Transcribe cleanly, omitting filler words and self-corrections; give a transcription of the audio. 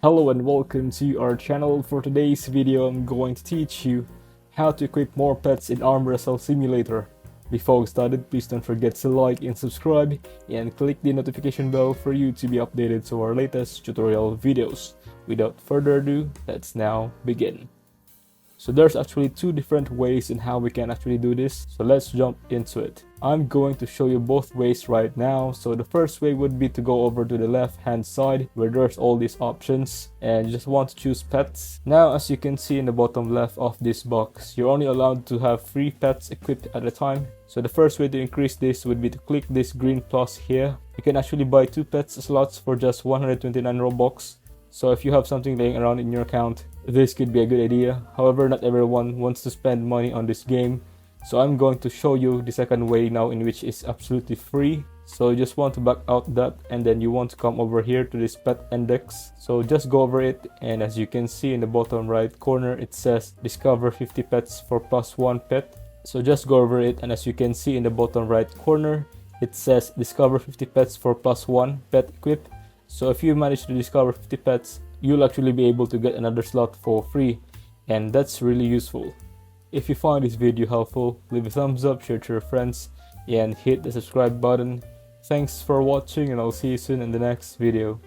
Hello and welcome to our channel. For today's video, I'm going to teach you how to equip more pets in Arm Wrestle Simulator. Before we started, please don't forget to like and subscribe and click the notification bell for you to be updated to our latest tutorial videos. Without further ado, let's now begin. So there's actually two different ways in how we can actually do this, so let's jump into it. I'm going to show you both ways right now. So the first way would be to go over to the left hand side where there's all these options and you just want to choose pets. Now as you can see in the bottom left of this box, you're only allowed to have 3 pets equipped at a time. So the first way to increase this would be to click this green plus here. You can actually buy 2 pets slots for just 129 Robux. So if you have something laying around in your account, this could be a good idea. However, not everyone wants to spend money on this game. So I'm going to show you the second way now, in which is absolutely free. So you just want to back out that and then you want to come over here to this pet index. So just go over it, and as you can see in the bottom right corner, it says discover 50 pets for +1 pet. So just go over it, and as you can see in the bottom right corner, it says discover 50 pets for +1 pet equip. So if you manage to discover 50 pets, you'll actually be able to get another slot for free, and that's really useful. If you find this video helpful, leave a thumbs up, share to your friends, and hit the subscribe button. Thanks for watching, and I'll see you soon in the next video.